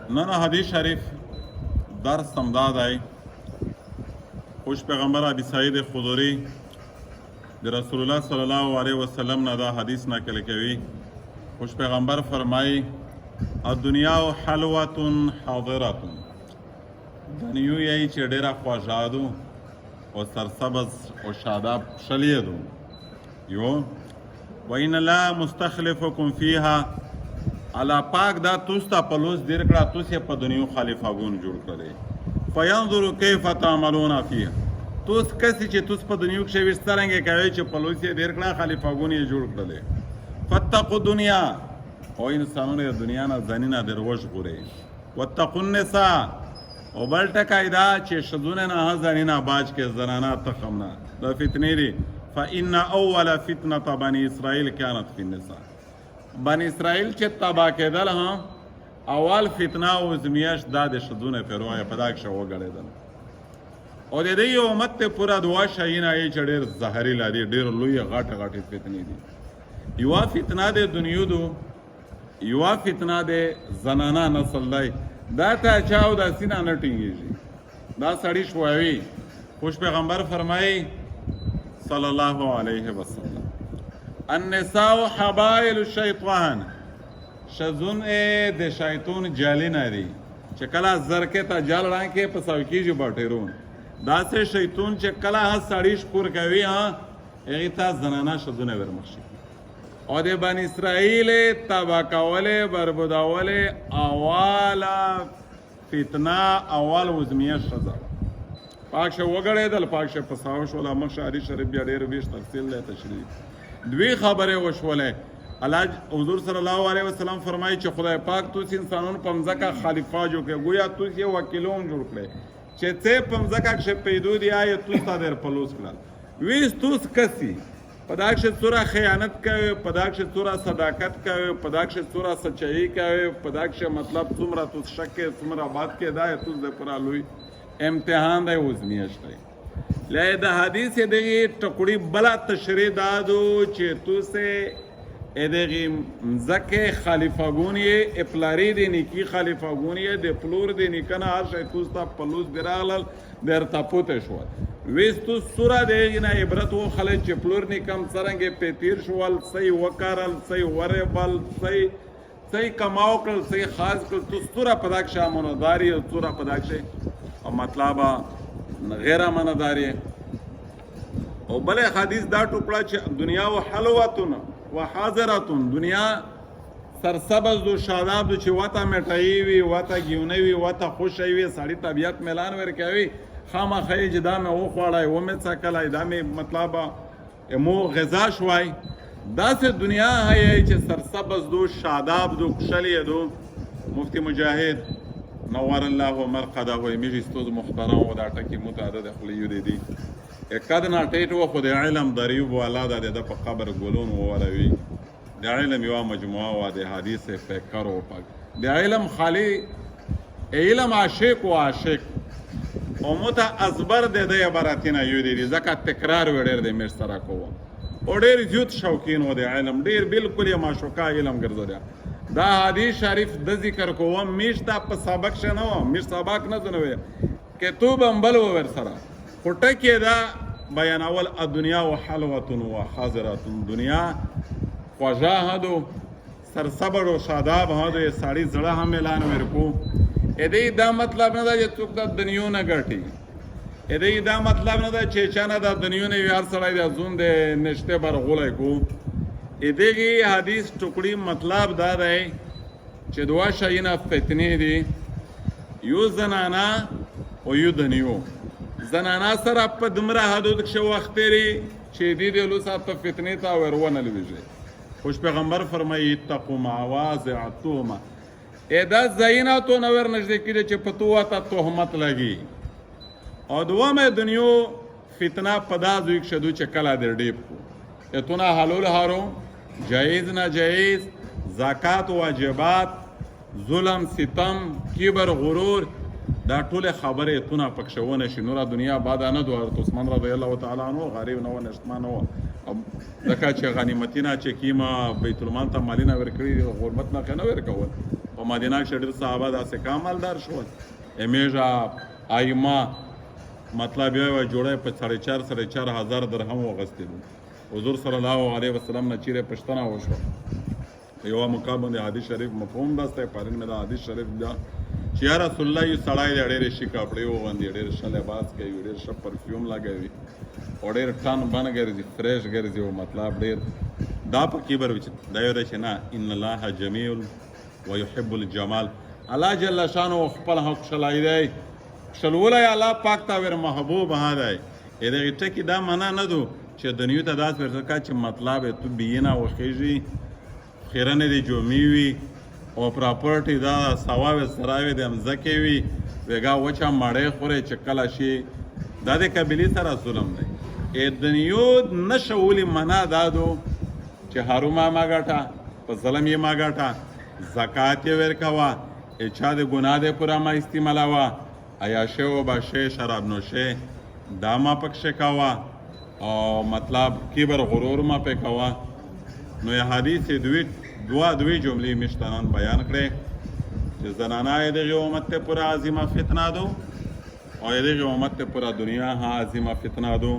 نن حدیث شریف درس همدا دی. خوش پیغمبر ابي سعید خدری د رسول الله صلی الله علیه وسلم نه دا حدیث نقل کوي. خوش پیغمبر فرمایي الدنیا حلوة حاضرة، دنیو یې چې ډېره خوږه او سرسبز او شاداب شلیه دو یو وإن الله مستخلفکم فیها، الله پاک دا توس ته پلوس دیر کړه، توس یې په دنیو خلیفګون جوړ کړی. فینظر کیف تعملون فیها، توس کسی چې توس په دنیو کې ویش څرنګه کوي چې پلوس یې دیر کړه، خلیفګون یې جوړ کړل. فتقوا دنیا، او انسانونه د دنیا نه ځانونه دروژ غوري. واتقوا النساء، او بل ټکی دا چې ښځونه نه ځانونه باج کې زنانه تخم نه دا فتنې دي. فإن أول فتنة بني إسرائيل كانت في النساء، بني اسرائیل چې تبا کېدل هم اول فتنه او ازمیښت دا د ښځونه پیروایه په دا کښې وګړېدل. او د دې امت ته پوره دوه شیونه یې چې ډېر زهریله دي، ډېر لویې غټې غټې فتنې دي. یوه فتنه د دنیو دو، یوه فتنه د زنانه نسل دی. دا ته چا او داسې نه ټینګېږي، دا سړي شووي. خوش پیغمبر فرمایي صلی الله علیه وسلم النساء حبائل الشیطان، ښځونه د شیطان جالونه دي چې کله زرکې ته جال راکې په سو کېږي بټېرون. داسې شیطان چې کله هر سړي شکور کوي هغې ته زنانه ښځونه ورمخ شي. او د بني اسرائیل تبا کولې بربودولې اوله فتنه اول وزمیه ښځه پاک شه وګړېدل، پاک شه فساو شوله. مخ حدیث شریف بیا ډېر ویش تفصیل دی تشریح دوی خبرې وشولې. الله حضور صلی الله علیه وسلم فرمایي چې خدای پاک توس انسانانو په مځکه خلیفه جوړ کړي، ګویا توس یې وکیلون جوړ کړي چې څه په مځکه کښې پیدو دي آیا توس ته در پلوس کړل. ویس توس کسي په دا کښې څوره خیانت کوي، په دا کښې څوره صداقت کوي، په دا کښې څوره سچایي کوي، په دا کښې مطلب څومره توس شک کوي، څومره بات کوي، دا توس د پوره لوی امتحان دی، ازمیښت دی. له د حدیث دغې ټکوړي بله تشریح دا دو چې توسې دغې مځکې خلیفګون یې پلارې د نیکي خلیفګون یې د پلور د نیکه نه هر شی توس ته پلوس دې راغلل درته پوته شول. ویس توس سوره د هغې نه عبرت وخلی چې پلور نیکم څرنګې پې تیر شول، څه یې وکرل، څه یې ورېبل، څه یې کماو کړل، څه یې خاص کړل. توس سوره په دا کښې امانتدار یې، سوره په دا کښې مطلب غیر امانتدار یې. او بل حدیث دا ټوکړه چې دنیا و حلوتون و حاضرتون، دنیا سرسبز و شاداب دو چې وته مټایي وي، وته ګیونه وي، وته خوشی وي، سړي طبیعت میلان ورکوي. خامخا یې چې دا مې وخوړی، ومې څکلی، دا مې مطلب مو غذا شوی. داسې دنیا هی چې سرسبز دو، شاداب دو، کښلې دو. مفتی مجاهد نور الله مرقده وی میږي ستوز محترم و دا ټکي متعدد خلیو دی اکد نه ټیټ و خو د علم دریوب والا دا د په قبر ګلون وولوي. د علم یوه مجموعه و د حدیث فکر و پاک د علم خالی علم عاشق و عاشق او مته ازبر د دې عبارتونه یو دي ځکه تکرار و ډېر د مر سره کوم او ډېر زیات شوقین و د علم، ډېر بالکل یې معشوقه علم ګرځېده. دا حدیث شریف د ذکر کوم میش دا په سبق شنه و، میش سبق نه زنوي کتاب بل و ور سره خو ټکي دا بیانول الدنیا و حلوة و حاضرة، دنیا خوږه هدو، سرسبر و شاداب هدو، یې سړي زړه هم اعلان ورکو. دې دا مطلب نه ده چې څوک د دنیو نه ګټي، دې دا مطلب نه ده چې چا نه د دنیو نه وي هر سړی د ځون د نشته برغولی کو. دغې حدیث ټوکړي مطلب دا دی چې دوه شیونه فتنې دي، یو زنانه او یو دنیو. زنانه سره په دومره حدود کښې وخت تېري چې دې د لوسه په فتنې ته ور ونه لویږي. خوش پیغمبر فرمایي اتقوا مواضع التهمه، دا ځایونه تو نه ور نږدې کېږي چې په تو ته تهمت لګي. او دومه دنیو فتنه په دا ځای کښې دو چې کله در ډیب کو اتونه حلول حرام، جایز ناجایز، زکات واجبات، ظلم ستم، کبر غرور، دا ټولې خبرې اتونه پکښې ونه شي. نوره دنیا باده نه دو. حضرت عثمان رضی الله تعالی عنه غریب نه و، نشتمن نه و، ځکه چې غنیمتونه چې کیمه بیت المال ته مالونه ورکړي غربت نه نه ورکول. په مدینه کښې ډېر صحابه داسې کامالدار شول. همیشه ائمه مطلب یې وایي جوړه په 4,500 درهم واغوستې دي. حضور صلی الله علیه وسلم نه چیرې پوښتنه وشوه په یوه موقع باندې حدیث شریف مفهوم داسته پرین مې دا حدیث شریف دا چې یا رسول الله یو سړی دی ډېرې ښې کپړې وغوندي، ډېر ښه لباس کوي، ډېر ښه پرفیوم لګوي او ډېر ټن بن ګرځي، فریش ګرځي او مطلب ډېر دا په کبر وچ دا یو دی چې نه ان الله جمیل ويحب الجمال. الله جل شانه خپل حق شلای دی شلولی الله پاک ته ور محبوب ها دی. دغې ټکي دا معنا نه دو چې دنیو ته داسې ورته چې مطلب یې تو بیینه وخیږي خیرنې د جومې وي او پراپرټي دا سواوې سراوې د مځکې وي ویګا وچه مړۍ خورې چې کله شي دا د قبیلې سره ظلم دی. دنیو نشولي معنا دا دو چې هرومه ما ګټه په ظلم یې ما ګټه زکات یې ورکوه چا د ګناه د پوره ما استعمالوه عیاشي و باشي شراب نوشي دا ما پکښې کوه او مطلب کبر غرور ما پې کوه. نو یې حدیث دوی جملې مشتنان بیان کړې چې زنانه یې دغې امت ته پوره عظیمه فتنه دو او یې دغې امت ته پوره دنیا ها عظیمه فتنه دو.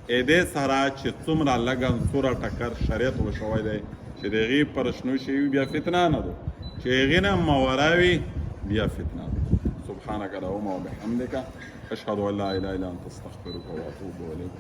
دې سره چې څومره لږ څوره ټکر شریعت وشوی دی چې د هغې پرشنو شوي بیا فتنه نه دو، چې هغې نه ماوره وي بیا فتنه دو. سبحانك اللهم وبحمدك أشهد أن لا إله إلا أنت أستغفرك وأتوب إليك.